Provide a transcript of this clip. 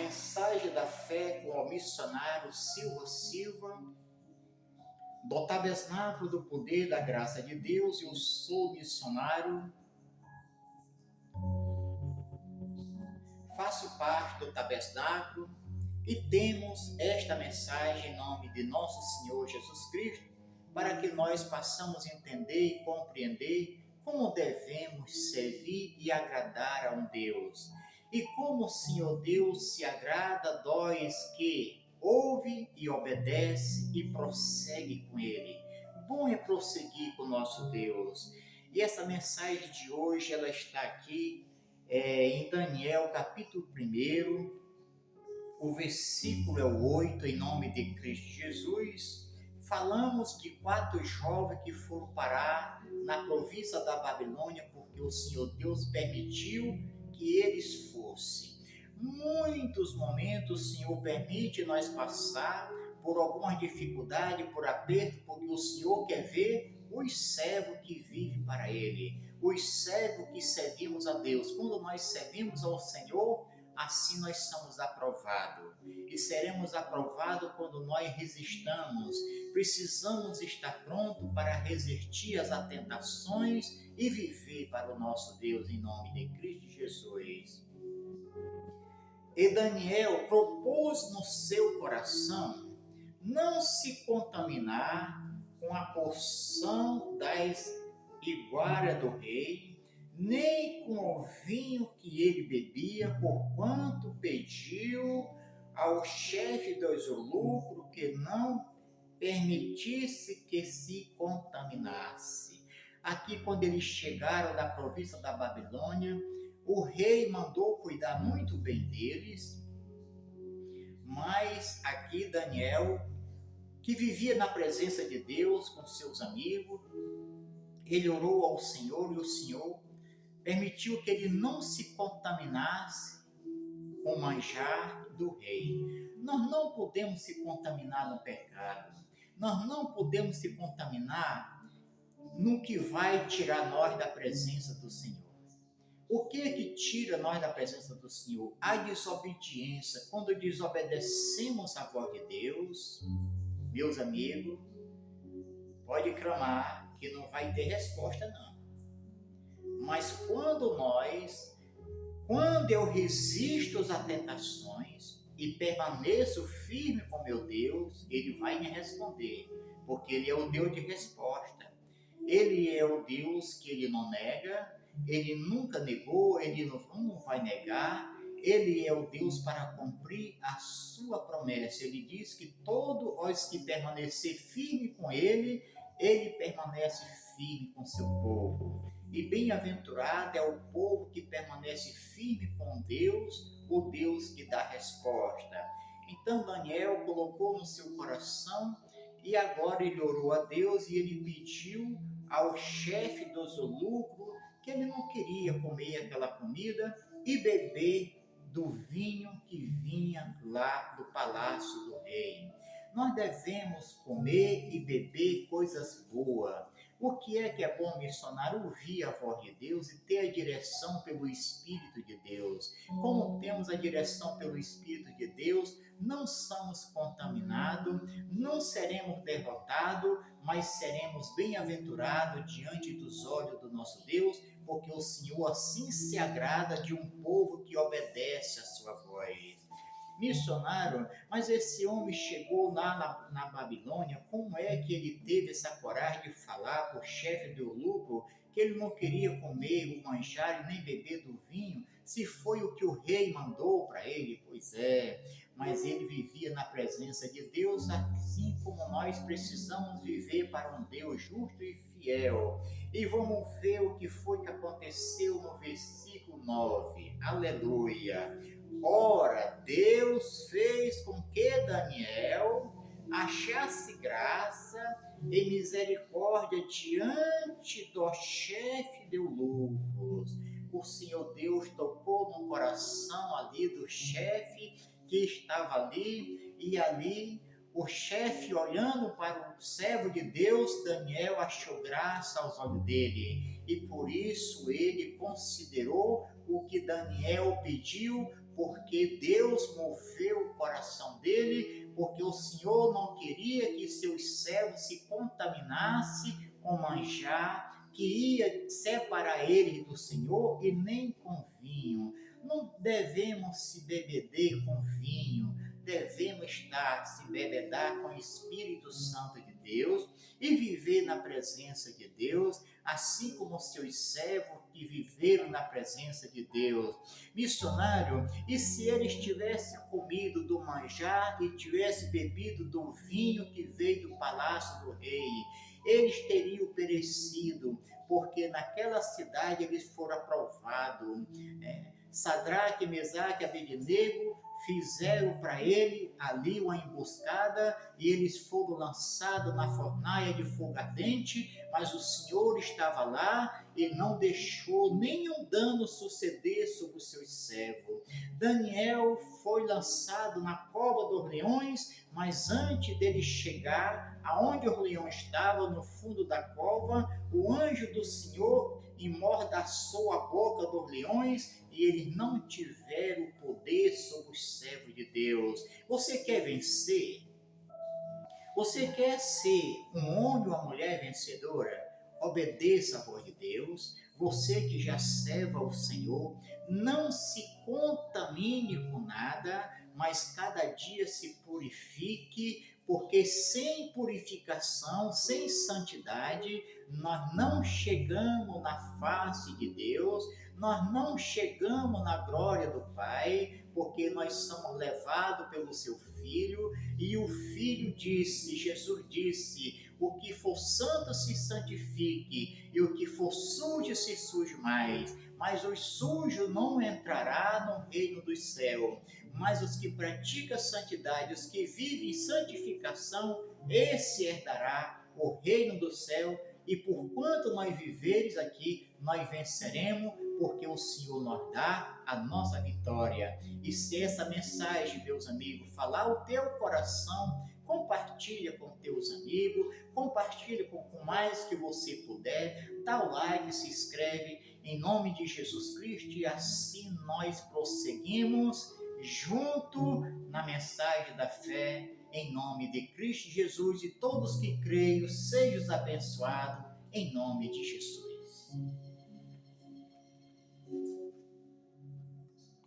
Mensagem da fé com o missionário Silva Silva, do Tabernáculo do Poder da Graça de Deus. Eu sou missionário, faço parte do Tabernáculo e temos esta mensagem em nome de nosso Senhor Jesus Cristo, para que nós possamos entender e compreender como devemos servir e agradar a um Deus. E como o Senhor Deus se agrada dos que ouve e obedece e prossegue com Ele. Bom é prosseguir com o nosso Deus. E essa mensagem de hoje, ela está aqui em Daniel, capítulo 1, o versículo é o 8, em nome de Cristo Jesus. Falamos de 4 jovens que foram parar na província da Babilônia, porque o Senhor Deus permitiu que eles fossem. Muitos momentos o Senhor permite nós passar por alguma dificuldade, por aperto, porque o Senhor quer ver os servos que vivem para Ele, os servos que servimos a Deus. Quando nós servimos ao Senhor, assim nós somos aprovados. E seremos aprovados quando nós resistamos. Precisamos estar prontos para resistir às tentações e viver para o nosso Deus em nome de Cristo Jesus. E Daniel propôs no seu coração não se contaminar com a porção das iguarias do rei, nem com o vinho que ele bebia, porquanto pediu ao chefe dos eunucos que não permitisse que se contaminasse. Aqui, quando eles chegaram da província da Babilônia, o rei mandou cuidar muito bem deles, mas aqui Daniel, que vivia na presença de Deus com seus amigos, ele orou ao Senhor e o Senhor permitiu que ele não se contaminasse com o manjar do rei. Nós não podemos se contaminar no pecado. Nós não podemos se contaminar no que vai tirar nós da presença do Senhor. O que é que tira nós da presença do Senhor? A desobediência. Quando desobedecemos a voz de Deus, meus amigos, pode clamar que não vai ter resposta não. Mas quando eu resisto às tentações e permaneço firme com meu Deus, Ele vai me responder, porque Ele é o Deus de resposta. Ele é o Deus que Ele não nega, Ele nunca negou, Ele não vai negar. Ele é o Deus para cumprir a sua promessa. Ele diz que todos os que permanecer firme com Ele, Ele permanece firme com seu povo. E bem-aventurado é o povo que permanece firme com Deus, o Deus que dá resposta. Então Daniel colocou no seu coração e agora ele orou a Deus e ele pediu ao chefe dos eunucos que ele não queria comer aquela comida e beber do vinho que vinha lá do palácio do rei. Nós devemos comer e beber coisas boas. O que é bom, missionário? Ouvir a voz de Deus e ter a direção pelo Espírito de Deus. Como temos a direção pelo Espírito de Deus, não somos contaminados, não seremos derrotados, mas seremos bem-aventurados diante dos olhos do nosso Deus, porque o Senhor assim se agrada de um povo que obedece a sua voz. Missionário, mas esse homem chegou lá na Babilônia, como é que ele teve essa coragem de falar para o chefe do eunuco que ele não queria comer o manjar e nem beber do vinho, se foi o que o rei mandou para ele? Pois é, mas ele vivia na presença de Deus, assim como nós precisamos viver para um Deus justo e fiel. E vamos ver o que foi que aconteceu no versículo 9. Aleluia! Ora, Deus fez com que Daniel achasse graça e misericórdia diante do chefe de eunucos. O Senhor Deus tocou no coração ali do chefe que estava ali, e ali o chefe, olhando para o servo de Deus, Daniel achou graça aos olhos dele, e por isso ele considerou o que Daniel pediu, porque Deus moveu o coração dele, porque o Senhor não queria que seus servos se contaminassem com manjar, que ia separar eles do Senhor, e nem com vinho. Não devemos se bebeder com vinho, devemos se bebedar com o Espírito Santo de Deus e viver na presença de Deus, assim como seus servos que viveram na presença de Deus. Missionário, e se eles tivessem comido do manjar e tivessem bebido do vinho que veio do palácio do rei, eles teriam perecido, porque naquela cidade eles foram aprovados. Sadraque, Mesaque e Abednego fizeram para ele ali uma emboscada e eles foram lançados na fornalha de fogo ardente, mas o Senhor estava lá e não deixou nenhum dano suceder sobre os seus servos. Daniel foi lançado na cova dos leões, mas antes dele chegar aonde os leões estavam, no fundo da cova, o anjo do Senhor emordaçou a boca dos leões e eles não tiveram poder sobre os servos de Deus. Você quer vencer? Você quer ser um homem ou uma mulher vencedora? Obedeça a voz de Deus. Você que já serva o Senhor, não se contamine com nada, mas cada dia se purifique, porque sem purificação, sem santidade, nós não chegamos na face de Deus, nós não chegamos na glória do Pai, porque nós somos levados pelo seu Filho, e o Filho disse, Jesus disse, o que for santo se santifique, e o que for sujo se suje mais, mas o sujo não entrará no reino dos céus, mas os que praticam a santidade, os que vivem em santificação, esse herdará o reino do céu. E por quanto nós viveres aqui, nós venceremos, porque o Senhor nos dá a nossa vitória. E se essa mensagem, meus amigos, falar o teu coração, compartilha com teus amigos, compartilha com mais que você puder, dá o like, se inscreve, em nome de Jesus Cristo, e assim nós prosseguimos junto na mensagem da fé, em nome de Cristo Jesus, e todos que creem sejam abençoados, em nome de Jesus.